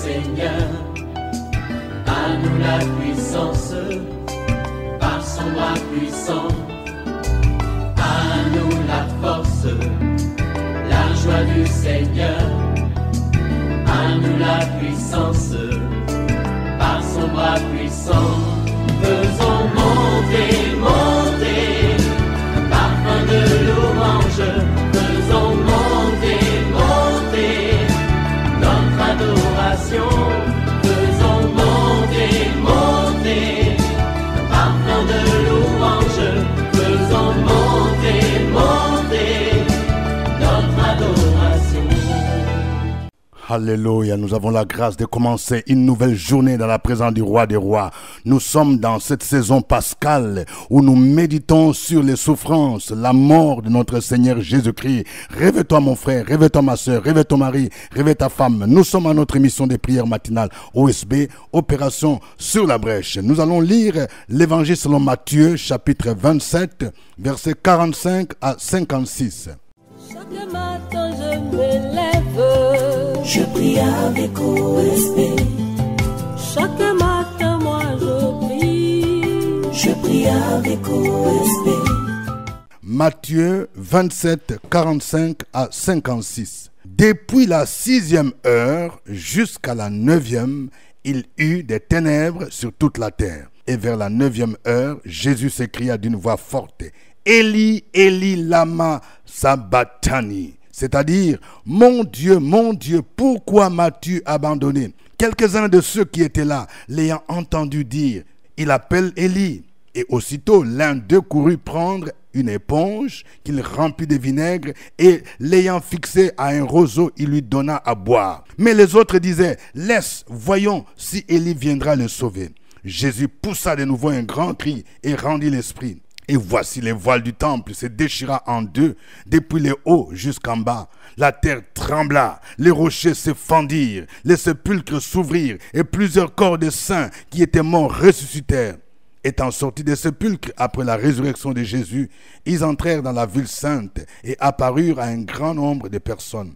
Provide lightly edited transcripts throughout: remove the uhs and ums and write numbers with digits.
Seigneur. À nous la puissance, par son bras puissant. À nous la force, la joie du Seigneur. À nous la puissance, par son bras puissant. Faisons monter, monter, parfum de louange. Faisons monter, monter, notre adoration. Faisons monter, monter, parfum de louange. Faisons monter, monter, notre adoration. Alléluia, nous avons la grâce de commencer une nouvelle journée dans la présence du Roi des Rois. Nous sommes dans cette saison pascale où nous méditons sur les souffrances, la mort de notre Seigneur Jésus-Christ. Réveille-toi mon frère, réveille-toi ma soeur, réveille ton mari, réveille ta femme. Nous sommes à notre émission des prières matinales OSB, Opération sur la brèche. Nous allons lire l'évangile selon Matthieu, chapitre 27, versets 45 à 56. Chaque matin je me lève, je prie avec OSB. chaque matin moi je prie, Je prie avec OSB. Matthieu 27, 45 à 56. Depuis la 6e heure jusqu'à la 9e, il eut des ténèbres sur toute la terre. Et vers la 9e heure, Jésus s'écria d'une voix forte, Eli, Eli, lama sabachthani. C'est-à-dire, mon Dieu, pourquoi m'as-tu abandonné? Quelques-uns de ceux qui étaient là, l'ayant entendu dire, il appelle Élie. Et aussitôt, l'un d'eux courut prendre une éponge qu'il remplit de vinaigre et l'ayant fixé à un roseau, il lui donna à boire. Mais les autres disaient, laisse, voyons si Élie viendra le sauver. Jésus poussa de nouveau un grand cri et rendit l'esprit. Et voici les voiles du temple se déchira en deux, depuis les hauts jusqu'en bas. La terre trembla, les rochers se fendirent, les sépulcres s'ouvrirent, et plusieurs corps de saints qui étaient morts ressuscitèrent. Étant sortis des sépulcres après la résurrection de Jésus, ils entrèrent dans la ville sainte et apparurent à un grand nombre de personnes.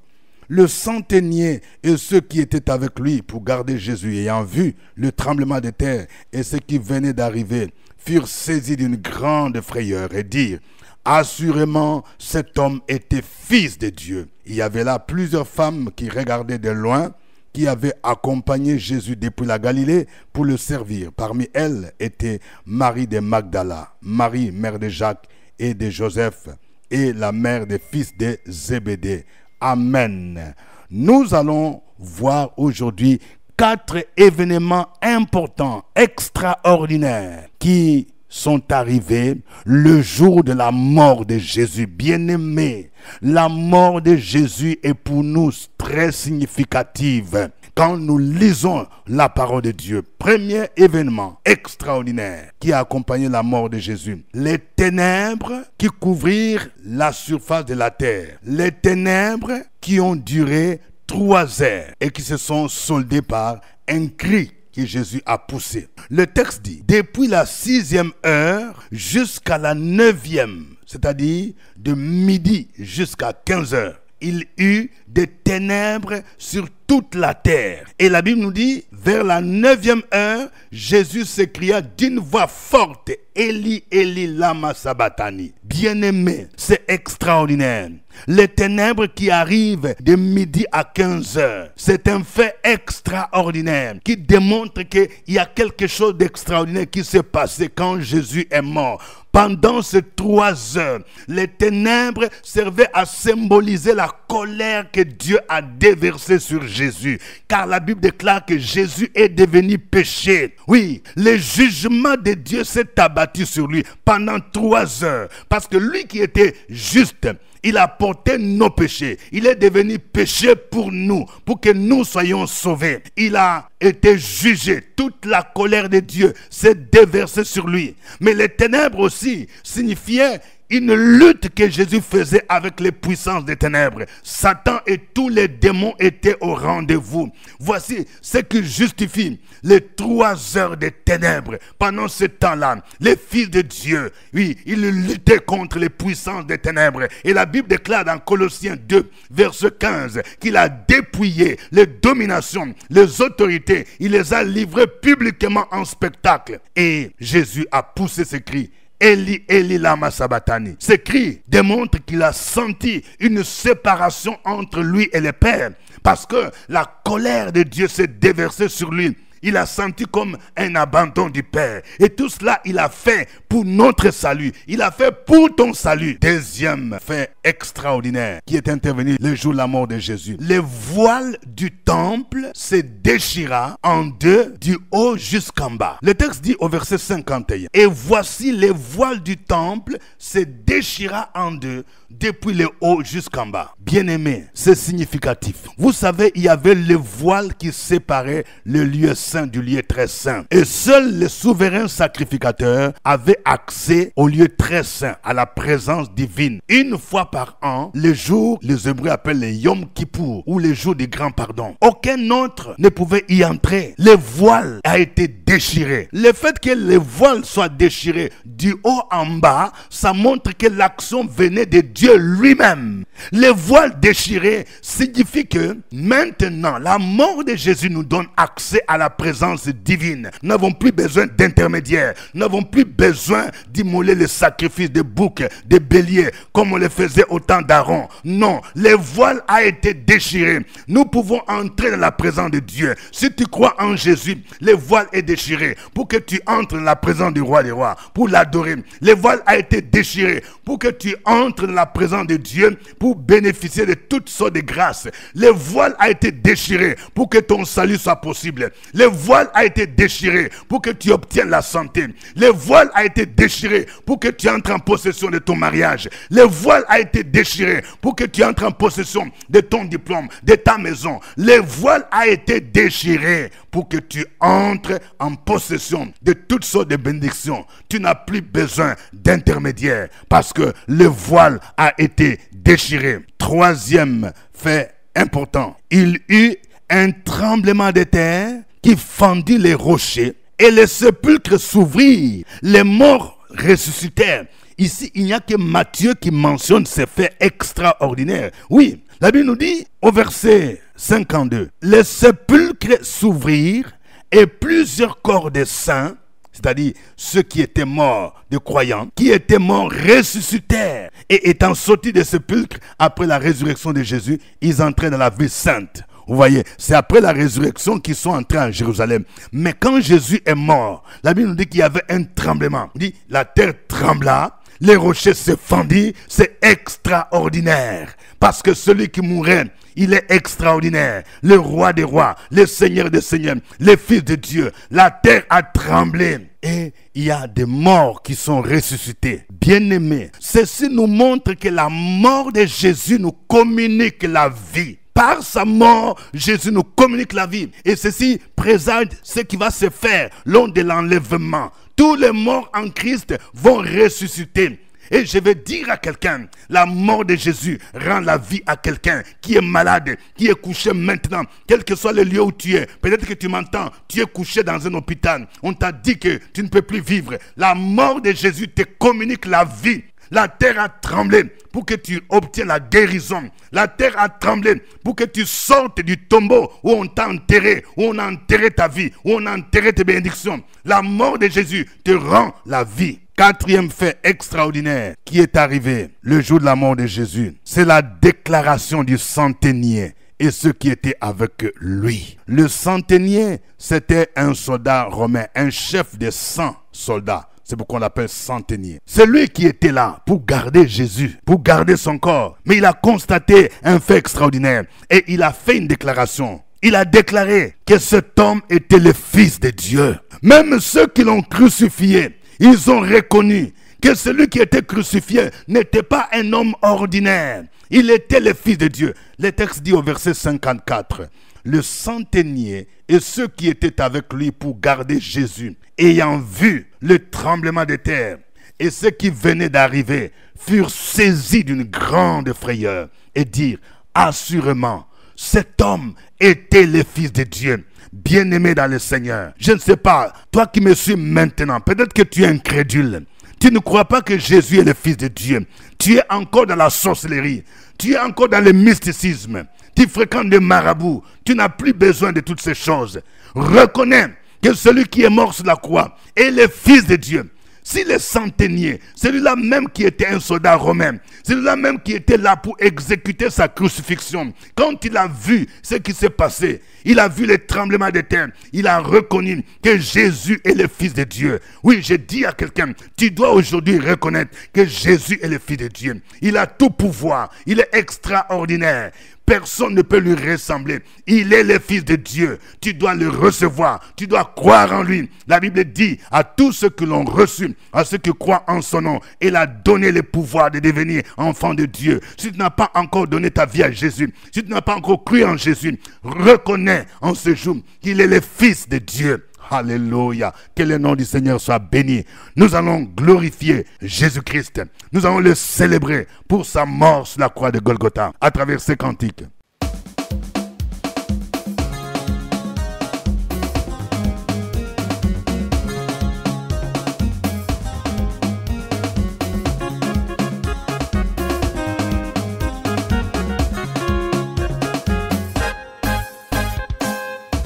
Le centenier et ceux qui étaient avec lui pour garder Jésus, ayant vu le tremblement de terre et ce qui venait d'arriver, furent saisis d'une grande frayeur et dirent, assurément cet homme était fils de Dieu. Il y avait là plusieurs femmes qui regardaient de loin, qui avaient accompagné Jésus depuis la Galilée pour le servir. Parmi elles était Marie de Magdala, Marie, mère de Jacques et de Joseph, et la mère des fils de Zébédée. Amen. Nous allons voir aujourd'hui 4 événements importants, extraordinaires, qui sont arrivés le jour de la mort de Jésus. Bien-aimés, la mort de Jésus est pour nous très significative. Quand nous lisons la parole de Dieu, premier événement extraordinaire qui a accompagné la mort de Jésus, les ténèbres qui couvrirent la surface de la terre, les ténèbres qui ont duré 3 heures et qui se sont soldées par un cri que Jésus a poussé. Le texte dit, depuis la 6e heure jusqu'à la 9e, c'est-à-dire de midi jusqu'à 15 heures, il eut des ténèbres sur toute la terre. Et la Bible nous dit, vers la 9e heure, Jésus s'écria d'une voix forte, Eli, Eli, lama sabachthani. Bien-aimé, c'est extraordinaire. Les ténèbres qui arrivent de midi à 15 heures, c'est un fait extraordinaire qui démontre qu'il y a quelque chose d'extraordinaire qui s'est passé quand Jésus est mort. Pendant ces 3 heures, les ténèbres servaient à symboliser la colère que Dieu a déversée sur Jésus. Car la Bible déclare que Jésus est devenu péché. Oui, le jugement de Dieu s'est abattu sur lui pendant 3 heures. Parce que lui qui était juste, il a porté nos péchés. Il est devenu péché pour nous, pour que nous soyons sauvés. Il a été jugé. Toute la colère de Dieu s'est déversée sur lui. Mais les ténèbres aussi signifiaient une lutte que Jésus faisait avec les puissances des ténèbres. Satan et tous les démons étaient au rendez-vous. Voici ce qui justifie les 3 heures des ténèbres. Pendant ce temps-là, les fils de Dieu, oui, ils luttaient contre les puissances des ténèbres. Et la Bible déclare dans Colossiens 2, verset 15, qu'il a dépouillé les dominations, les autorités. Il les a livrées publiquement en spectacle. Et Jésus a poussé ce cri. Eli, Eli, lama sabachthani. Ce cri démontre qu'il a senti une séparation entre lui et le Père. Parce que la colère de Dieu s'est déversée sur lui. Il a senti comme un abandon du Père. Et tout cela, il a fait pour notre salut. Il a fait pour ton salut. Deuxième fait extraordinaire qui est intervenu le jour de la mort de Jésus. Le voile du temple se déchira en deux du haut jusqu'en bas. Le texte dit au verset 51. Et voici le voile du temple se déchira en deux depuis le haut jusqu'en bas. Bien-aimé, c'est significatif. Vous savez, il y avait le voile qui séparait le lieu saint du lieu très saint. Et seul le souverain sacrificateur avait accès au lieu très saint, à la présence divine. Une fois par an, le jour, les Hébreux appellent le Yom Kippour, ou le jour du grand pardon. Aucun autre ne pouvait y entrer. Le voile a été déchiré. Le fait que le voile soit déchiré du haut en bas, ça montre que l'action venait de Dieu lui-même. Le voile déchiré signifie que maintenant, la mort de Jésus nous donne accès à la présence divine. Nous n'avons plus besoin d'intermédiaires. Nous n'avons plus besoin d'immoler les sacrifices de boucs, de béliers, comme on le faisait au temps d'Aaron. Non, le voile a été déchiré. Nous pouvons entrer dans la présence de Dieu. Si tu crois en Jésus, le voile est déchiré pour que tu entres dans la présence du roi des rois, pour l'adorer. Le voile a été déchiré pour que tu entres dans la présence de Dieu, pour bénéficier de toutes sortes de grâces. Le voile a été déchiré pour que ton salut soit possible. Le voile a été déchiré pour que tu obtiennes la santé. Le voile a été déchiré pour que tu entres en possession de ton mariage. Le voile a été déchiré pour que tu entres en possession de ton diplôme, de ta maison. Le voile a été déchiré pour que tu entres en possession de toutes sortes de bénédictions. Tu n'as plus besoin d'intermédiaire parce que le voile a été déchiré. Troisième fait important. Il eut un tremblement de terre qui fendit les rochers et les sépulcres s'ouvrirent. Les morts ressuscitèrent. Ici, il n'y a que Matthieu qui mentionne ces faits extraordinaires. Oui, la Bible nous dit au verset 52, les sépulcres s'ouvrirent et plusieurs corps de saints, c'est-à-dire ceux qui étaient morts de croyants, qui étaient morts ressuscitèrent et étant sortis des sépulcres après la résurrection de Jésus, ils entraient dans la vie sainte. Vous voyez, c'est après la résurrection qu'ils sont entrés à Jérusalem. Mais quand Jésus est mort, la Bible nous dit qu'il y avait un tremblement. Il dit, la terre trembla, les rochers se fendirent. C'est extraordinaire. Parce que celui qui mourait, il est extraordinaire. Le roi des rois, le seigneur des seigneurs, les fils de Dieu. La terre a tremblé. Et il y a des morts qui sont ressuscités. Bien-aimés, ceci nous montre que la mort de Jésus nous communique la vie. Par sa mort, Jésus nous communique la vie. Et ceci présage ce qui va se faire lors de l'enlèvement. Tous les morts en Christ vont ressusciter. Et je vais dire à quelqu'un, la mort de Jésus rend la vie à quelqu'un qui est malade, qui est couché maintenant, quel que soit le lieu où tu es. Peut-être que tu m'entends, tu es couché dans un hôpital. On t'a dit que tu ne peux plus vivre. La mort de Jésus te communique la vie. La terre a tremblé pour que tu obtiennes la guérison. La terre a tremblé pour que tu sortes du tombeau où on t'a enterré, où on a enterré ta vie, où on a enterré tes bénédictions. La mort de Jésus te rend la vie. Quatrième fait extraordinaire qui est arrivé le jour de la mort de Jésus, c'est la déclaration du centenier et ceux qui étaient avec lui. Le centenier, c'était un soldat romain, un chef de 100 soldats. C'est pourquoi on l'appelle centenier. C'est lui qui était là pour garder Jésus, pour garder son corps. Mais il a constaté un fait extraordinaire et il a fait une déclaration. Il a déclaré que cet homme était le Fils de Dieu. Même ceux qui l'ont crucifié, ils ont reconnu que celui qui était crucifié n'était pas un homme ordinaire. Il était le Fils de Dieu. Le texte dit au verset 54, le centenier et ceux qui étaient avec lui pour garder Jésus, ayant vu le tremblement de terre et ce qui venait d'arriver, furent saisis d'une grande frayeur et dirent, assurément, cet homme était le Fils de Dieu. Bien-aimé dans le Seigneur, je ne sais pas, toi qui me suis maintenant, peut-être que tu es incrédule. Tu ne crois pas que Jésus est le Fils de Dieu. Tu es encore dans la sorcellerie. Tu es encore dans le mysticisme. Tu fréquentes des marabouts. Tu n'as plus besoin de toutes ces choses. Reconnais que celui qui est mort sur la croix est le Fils de Dieu. Si le centenier, celui-là même qui était un soldat romain, celui-là même qui était là pour exécuter sa crucifixion, quand il a vu ce qui s'est passé, il a vu les tremblements de terre, il a reconnu que Jésus est le Fils de Dieu. Oui, je dis à quelqu'un, tu dois aujourd'hui reconnaître que Jésus est le Fils de Dieu. Il a tout pouvoir, il est extraordinaire. Personne ne peut lui ressembler. Il est le Fils de Dieu. Tu dois le recevoir. Tu dois croire en lui. La Bible dit à tous ceux qui l'ont reçu, à ceux qui croient en son nom, il a donné le pouvoir de devenir enfant de Dieu. Si tu n'as pas encore donné ta vie à Jésus, si tu n'as pas encore cru en Jésus, reconnais en ce jour qu'il est le Fils de Dieu. Alléluia. Que le nom du Seigneur soit béni. Nous allons glorifier Jésus-Christ. Nous allons le célébrer pour sa mort sur la croix de Golgotha à travers ces cantiques.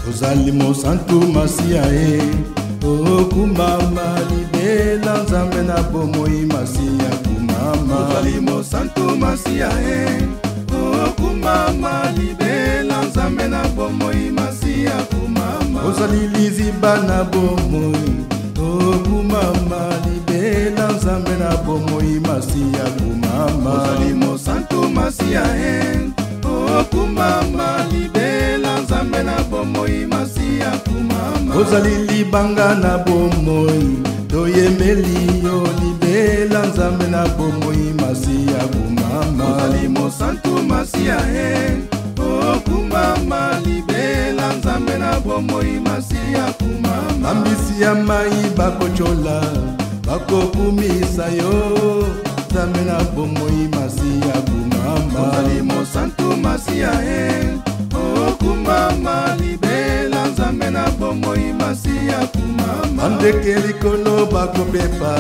Ozalimo santu masiae o kumama libela nzambe na bomoi masia kumama. Ozalimo santu masiae o kumama libela nzambe na bomoi masia kumama. Ozalilizi bana bomoi o kumama libela nzambe na bomoi masia kumama. Ozalimo santu masiae o kumama libela nzambe na bomoi masia kumama. Ozali libanga na bomoi toyembeli yo libela nzambe na bomoi masia kumama. Ozali mosantu masia o kumama libela nzambe na bomoi masia kumama. Ambisi ya mai bakochola bakokumisa yo nzambe na bomoi masia kumama. Ozali mosantu masia o kumama libela nzambe na bomoi masia kumama. Andeke likolo bakopepa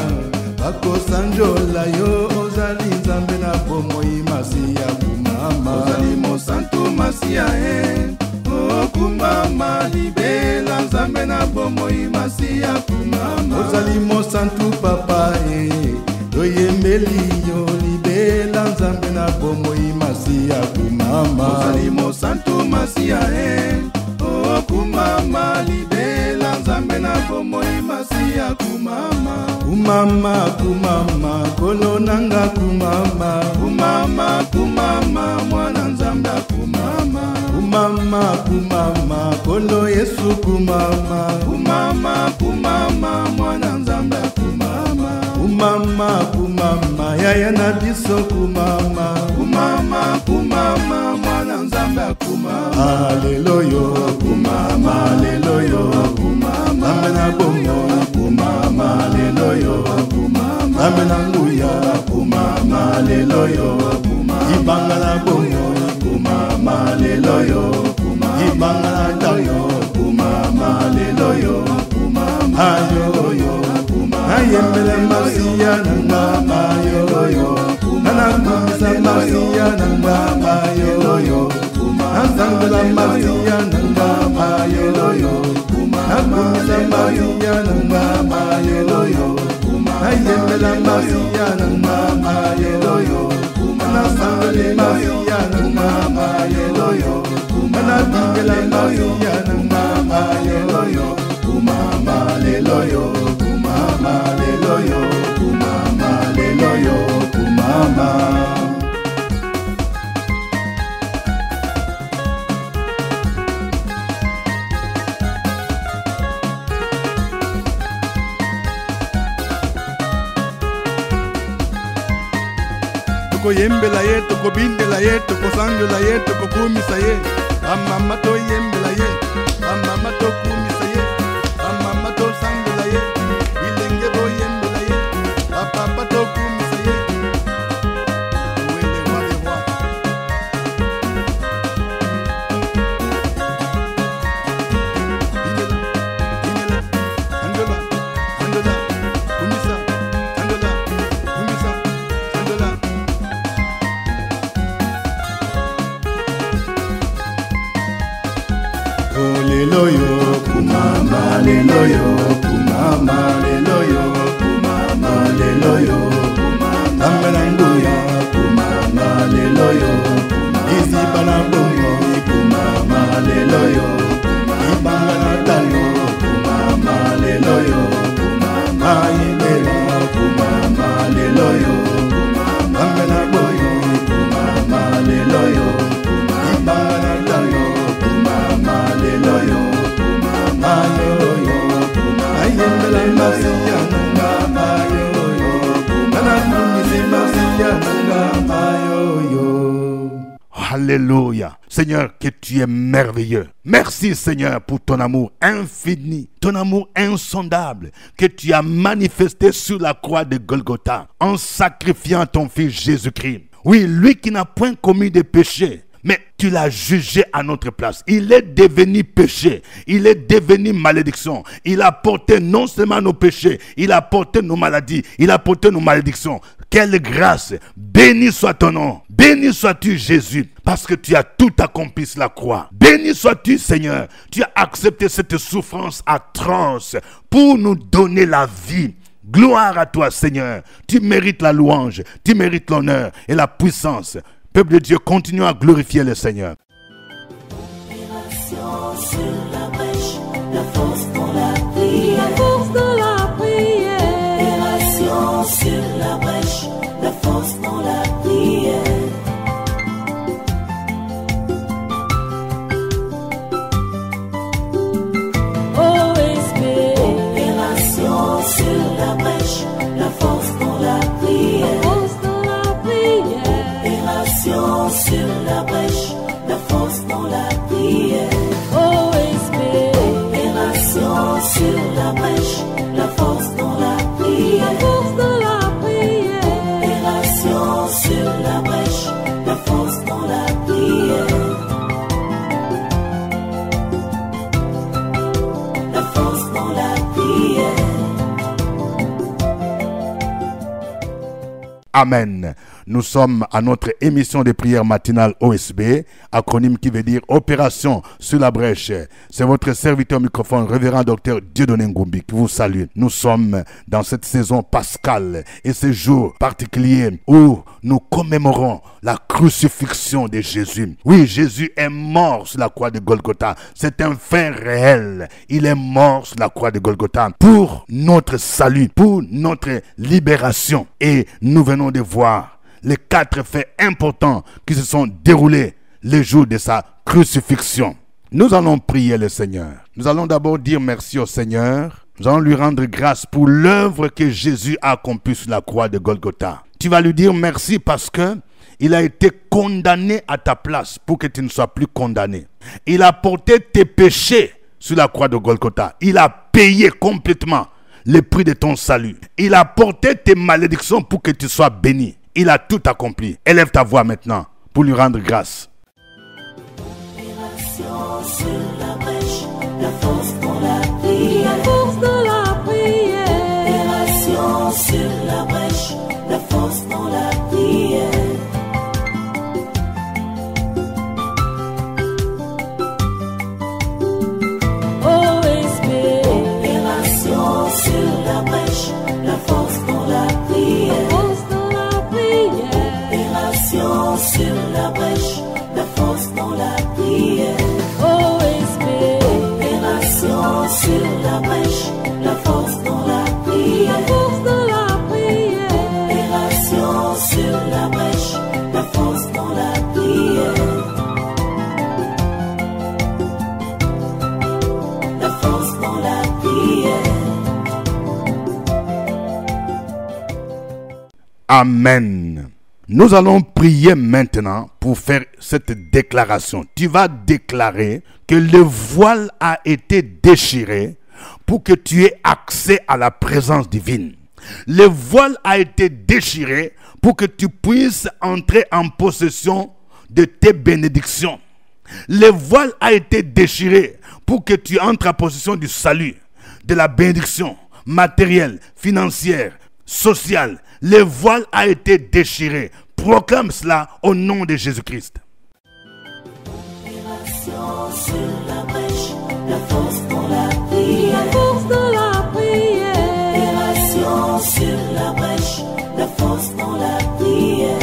bakosanjola yo ozali nzambe na bomoi masia kumama. Ozali mosantu masia o kumama libela nzambe na bomoi masia kumama. Ozali mosantu papa toyembeli yo libela nzambe na bomoi masia kumama. Ozali mosantu masia o kumama libela nzambe na bomoi masia kumama. Kumama kumama kolo nanga kumama. Kumama kumama mwana nzambe kumama. Kumama kumama kolo Yesu kumama. Kumama kumama mwana nzambe kumama. Kumama kumama yaya na biso kumama. Kumama kumama mwana nzambe kumama. Haleluya kumama. Haleluya kumama. Nzambe na bongo kumama. Haleluya kumama. Nzambe na nguya kumama. Haleluya kumama. Ibanga na bongo kumama. Haleluya kumama. Ibanga na dayo kumama. Haleluya kumama. Ayoyo ayembele masia nanga yoyo anakumisa masia nanga yoyo azangula masia nanga yoyo akumisa masia nanga yoyo ayembele masia nanga yoyo anasangule masia nanga yoyo anabingela masia nanga yoyo kumama leloyo kumama leloyo kumama leloyo kumama. Tokoyembela ye tokobindela ye tokosanjola ye tokokumisa ye amama toyembela ye amama tokumisa ye amama tosanjola ye ilenge boyembela ye apapa tokumisa ye lelo yo, kumama lelo yo, kumama lelo yo, kumama lelo yo, kumama lelo yo, kumama lelo yo, izi bana bongo, kumama lelo yo, ibana talo, kumama lelo yo, kumama lelo, kumama lelo yo, kumama na boyo, kumama lelo yo, ibana talo, kumama lelo yo, kumama lelo yo, ayembela masiya, kumama yo yo, nana masiya, kumama yo yo. Alléluia. Seigneur, que tu es merveilleux. Merci Seigneur pour ton amour infini, ton amour insondable que tu as manifesté sur la croix de Golgotha en sacrifiant ton fils Jésus-Christ. Oui, lui qui n'a point commis de péché, mais tu l'as jugé à notre place. Il est devenu péché. Il est devenu malédiction. Il a porté non seulement nos péchés, il a porté nos maladies, il a porté nos malédictions. Quelle grâce! Béni soit ton nom. Béni sois-tu Jésus, parce que tu as tout accompli sur la croix. Béni sois-tu Seigneur. Tu as accepté cette souffrance atroce pour nous donner la vie. Gloire à toi Seigneur. Tu mérites la louange, tu mérites l'honneur et la puissance. Peuple de Dieu, continue à glorifier le Seigneur. Opération sur la brèche, la force dans la prière. La force dans la prière. Opération sur la brèche, la force dans la prière. OSB. Opération sur la brèche, la force dans la prière. Force dans la prière. Opération sur la brèche, la force dans la prière. OSB. Opération sur la brèche, la force dans la prière. La force dans la prière. Opération sur la brèche, la force dans la prière. La force dans la prière. Amen. Nous sommes à notre émission de prière matinale OSB, acronyme qui veut dire Opération sur la brèche. C'est votre serviteur au microphone, révérend docteur Dieudonné Ngumbi, qui vous salue. Nous sommes dans cette saison pascale et ce jour particulier où nous commémorons la crucifixion de Jésus. Oui, Jésus est mort sur la croix de Golgotha. C'est un fait réel. Il est mort sur la croix de Golgotha pour notre salut, pour notre libération. Et nous venons de voir les 4 faits importants qui se sont déroulés le jour de sa crucifixion. Nous allons prier le Seigneur. Nous allons d'abord dire merci au Seigneur. Nous allons lui rendre grâce pour l'œuvre que Jésus a accomplie sur la croix de Golgotha. Tu vas lui dire merci parce que il a été condamné à ta place pour que tu ne sois plus condamné. Il a porté tes péchés sur la croix de Golgotha. Il a payé complètement le prix de ton salut. Il a porté tes malédictions pour que tu sois béni. Il a tout accompli. Élève ta voix maintenant pour lui rendre grâce. Opération sur la brèche, la force dans la prière. La force dans la prière. Opération sur la brèche, la force dans la prière. OSB. Opération sur la brèche, la force dans la prière. Force dans la prière. Opération sur la brèche, la force dans la prière. OSB. Opération sur la brèche, la force dans la prière. La force dans la prière. Opération sur la brèche, la force dans la prière. La force dans la prière. Amen. Nous allons prier maintenant pour faire cette déclaration. Tu vas déclarer que le voile a été déchiré pour que tu aies accès à la présence divine. Le voile a été déchiré pour que tu puisses entrer en possession de tes bénédictions. Le voile a été déchiré pour que tu entres en possession du salut, de la bénédiction matérielle, financière, sociale. Le voile a été déchiré. Proclame cela au nom de Jésus-Christ. Opération sur la brèche, la force dans la la prière. force dans la prière. Opération sur la brèche, la force dans la prière.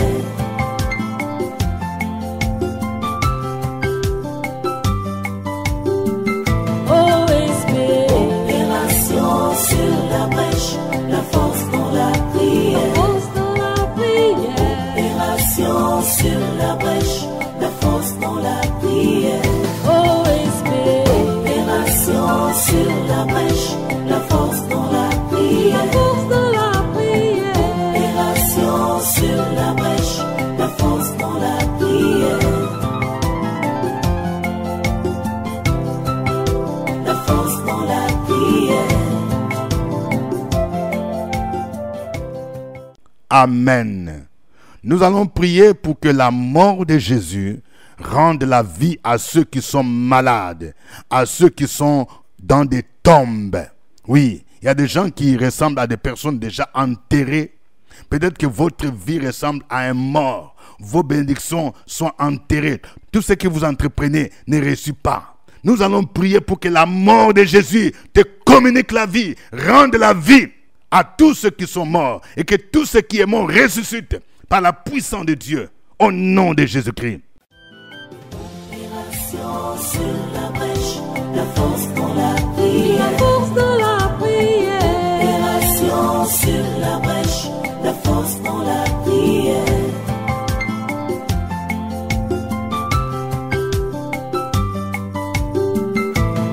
OSB, Opération sur la brèche, la force dans la prière. force dans la prière. Opération sur la brèche, la force dans la prière. OSB, Opération sur la brèche, la force dans la la prière. force dans la prière. Opération sur la brèche, la force dans la prière. La force dans la prière. Amen. Nous allons prier pour que la mort de Jésus rende la vie à ceux qui sont malades, à ceux qui sont dans des tombes. Oui, il y a des gens qui ressemblent à des personnes déjà enterrées. Peut-être que votre vie ressemble à un mort. Vos bénédictions sont enterrées. Tout ce que vous entreprenez ne réussit pas. Nous allons prier pour que la mort de Jésus te communique la vie, rende la vie à tous ceux qui sont morts et que tout ce qui est mort ressuscite par la puissance de Dieu au nom de Jésus-Christ. Opération sur la brèche, la force dans la La prière. force dans la prière. Opération sur la brèche, la force dans la prière.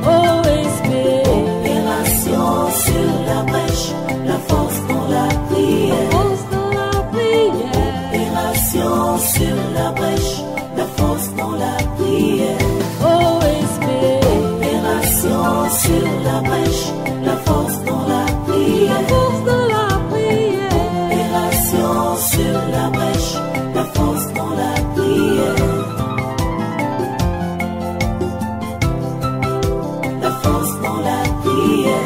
OSB, Opération sur la brèche, la force dans la prière. force dans la prière. Opération sur la brèche, la force dans la prière. OSB, Opération sur la brèche, la force dans la la prière. force dans la prière. Opération sur la brèche, la force dans la prière. La force dans la prière.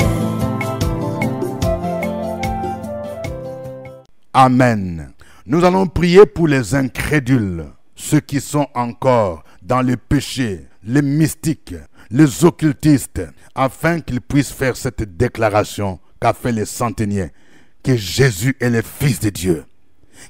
Amen. Nous allons prier pour les incrédules, ceux qui sont encore dans le péché, les mystiques, les occultistes, afin qu'ils puissent faire cette déclaration qu'a fait les centeniers, que Jésus est le Fils de Dieu.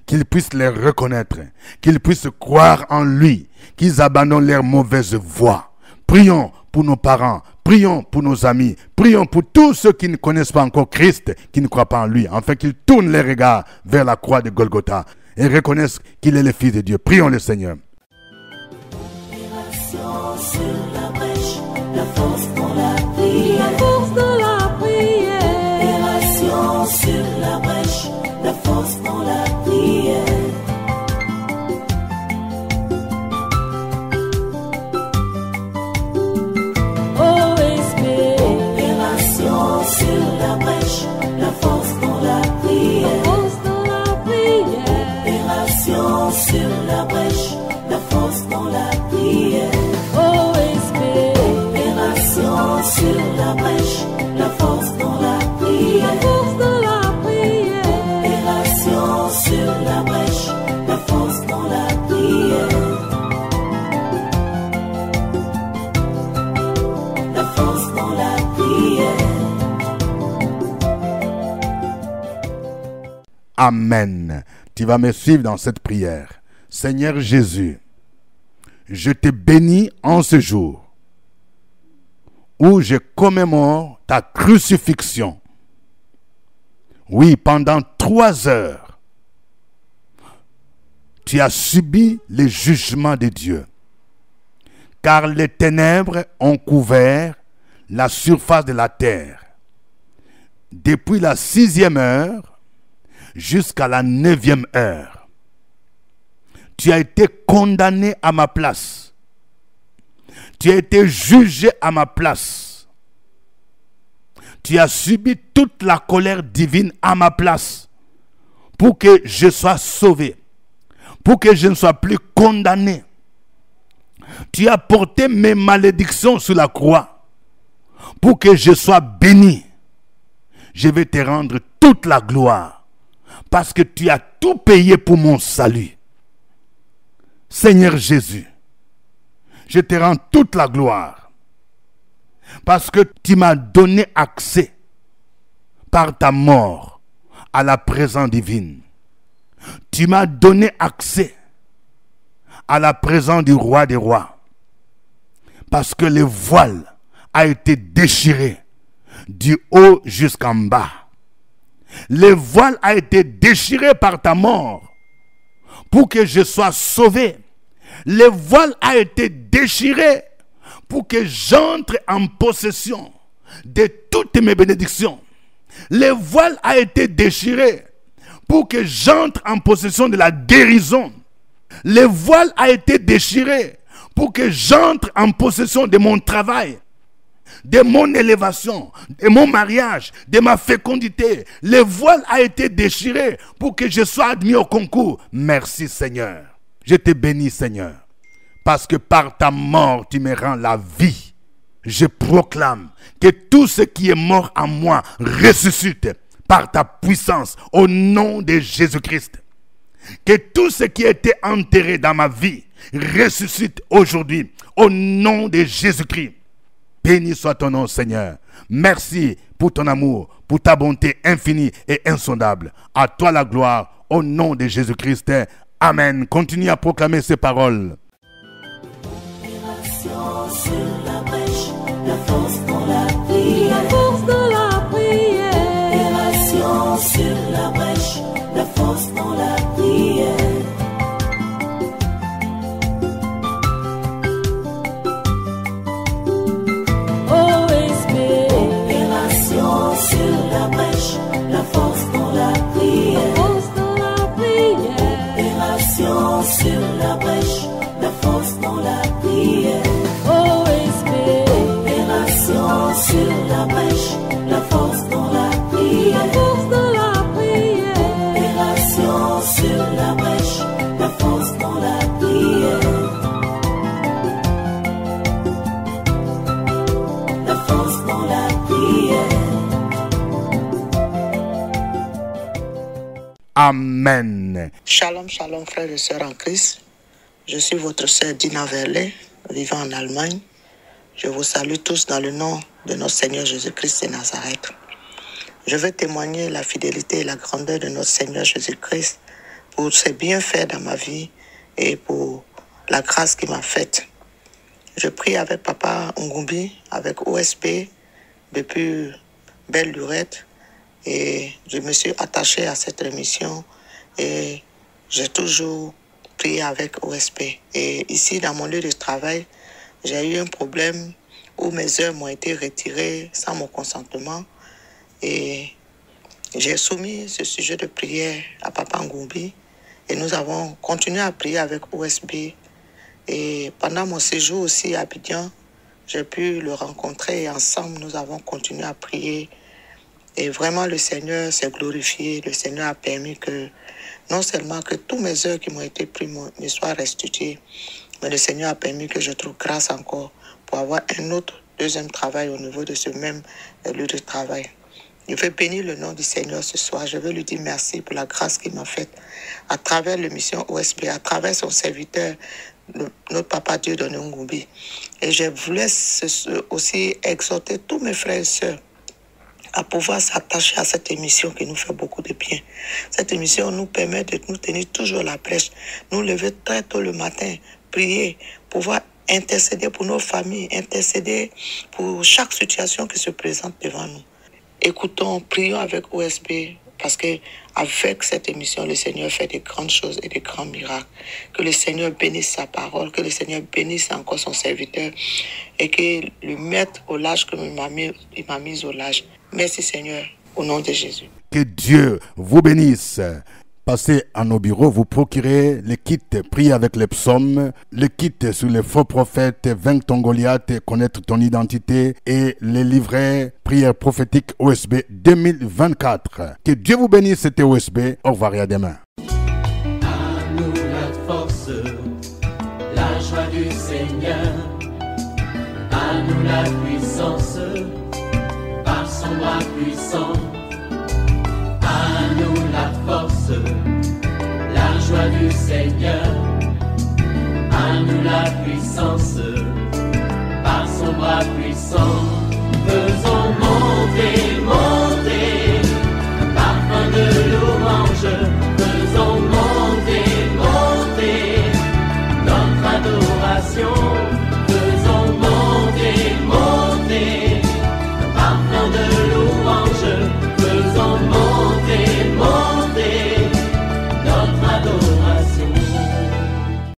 Qu'ils puissent le reconnaître, qu'ils puissent croire en lui, qu'ils abandonnent leur mauvaise voie. Prions pour nos parents, prions pour nos amis, prions pour tous ceux qui ne connaissent pas encore Christ, qui ne croient pas en lui, afin qu'ils tournent les regards vers la croix de Golgotha et reconnaissent qu'il est le Fils de Dieu. Prions le Seigneur. Opération sur la brèche, la force dans la La prière. force dans la prière. Opération sur la brèche, la force dans la prière. OSB, Opération sur la brèche, la force dans la prière. force dans la prière. Opération sur la brèche, la force dans la prière. OSB, Opération sur la brèche, la force dans la la prière. force dans la prière. Opération sur la brèche, la force dans la prière. La force dans la prière. Amen. Tu vas me suivre dans cette prière. Seigneur Jésus, je te bénis en ce jour où je commémore ta crucifixion. Oui, pendant 3 heures, tu as subi le jugement de Dieu, car les ténèbres ont couvert la surface de la terre. Depuis la 6e heure jusqu'à la 9e heure, tu as été condamné à ma place. Tu as été jugé à ma place. Tu as subi toute la colère divine à ma place pour que je sois sauvé, pour que je ne sois plus condamné. Tu as porté mes malédictions sur la croix pour que je sois béni. Je vais te rendre toute la gloire parce que tu as tout payé pour mon salut. Seigneur Jésus, je te rends toute la gloire Parce que tu m'as donné accès par ta mort à la présence divine. Tu m'as donné accès à la présence du roi des rois. Parce que le voile a été déchiré du haut jusqu'en bas. Le voile a été déchiré par ta mort pour que je sois sauvé. Le voile a été déchiré pour que j'entre en possession de toutes mes bénédictions. Le voile a été déchiré pour que j'entre en possession de la guérison. Le voile a été déchiré pour que j'entre en possession de mon travail, de mon élévation, de mon mariage, de ma fécondité. Le voile a été déchiré pour que je sois admis au concours. Merci Seigneur. Je te bénis Seigneur. Parce que par ta mort, tu me rends la vie. Je proclame que tout ce qui est mort en moi ressuscite par ta puissance au nom de Jésus-Christ. Que tout ce qui a été enterré dans ma vie ressuscite aujourd'hui au nom de Jésus-Christ. Béni soit ton nom Seigneur. Merci pour ton amour, pour ta bonté infinie et insondable. À toi la gloire au nom de Jésus-Christ. Amen. Continue à proclamer ces paroles. Sur la brèche, la force dans la prière. La force de la prière. Opération sur la brèche, la force dans la prière. OSB. Opération sur la brèche, la force dans la prière. La force de la prière. Opération sur la brèche, la force dans la prière. OSB. Opération sur la brèche, la force dans la prière. La force de la prière. Opération sur la brèche, la force dans la prière. La force dans la prière. Amen. Shalom, shalom, frères et sœurs en Christ. Je suis votre sœur Dina Verlet, vivant en Allemagne. Je vous salue tous dans le nom de notre Seigneur Jésus-Christ de Nazareth. Je veux témoigner la fidélité et la grandeur de notre Seigneur Jésus-Christ pour ses bienfaits dans ma vie et pour la grâce qu'il m'a faite. Je prie avec Papa Ngumbi, avec OSP, depuis Belle Lurette, et je me suis attaché à cette émission et j'ai toujours prié avec OSP. Et ici, dans mon lieu de travail, j'ai eu un problème où mes heures m'ont été retirées sans mon consentement. Et j'ai soumis ce sujet de prière à Papa Ngumbi. Et nous avons continué à prier avec OSB. Et pendant mon séjour aussi à Abidjan, j'ai pu le rencontrer et ensemble, nous avons continué à prier. Et vraiment, le Seigneur s'est glorifié. Le Seigneur a permis que, non seulement que tous mes heures qui m'ont été prises me soient restituées, mais le Seigneur a permis que je trouve grâce encore pour avoir un autre deuxième travail au niveau de ce même lieu de travail. Je veux bénir le nom du Seigneur ce soir. Je veux lui dire merci pour la grâce qu'il m'a faite à travers l'émission OSB, à travers son serviteur, notre Papa Dieu de Ngumbi. Et je voulais aussi exhorter tous mes frères et sœurs à pouvoir s'attacher à cette émission qui nous fait beaucoup de bien. Cette émission nous permet de nous tenir toujours la prêche, nous lever très tôt le matin, prier, pouvoir intercéder pour nos familles, intercéder pour chaque situation qui se présente devant nous. Écoutons, prions avec OSB, parce que avec cette émission, le Seigneur fait de grandes choses et de grands miracles. Que le Seigneur bénisse sa parole, que le Seigneur bénisse encore son serviteur et qu'il le mette au large comme il m'a mis au large. Merci Seigneur, au nom de Jésus. Que Dieu vous bénisse. Passez à nos bureaux, vous procurez le kit Prier avec les psaumes, le kit sur les faux prophètes, vaincre ton Goliath, connaître ton identité et les livrets Prière prophétique OSB 2024. Que Dieu vous bénisse, c'était OSB. Au revoir et à demain. À nous la force, la joie du Seigneur. À nous la puissance, par son bras puissant. À nous la force, la joie du Seigneur. À nous la puissance, par son bras puissant.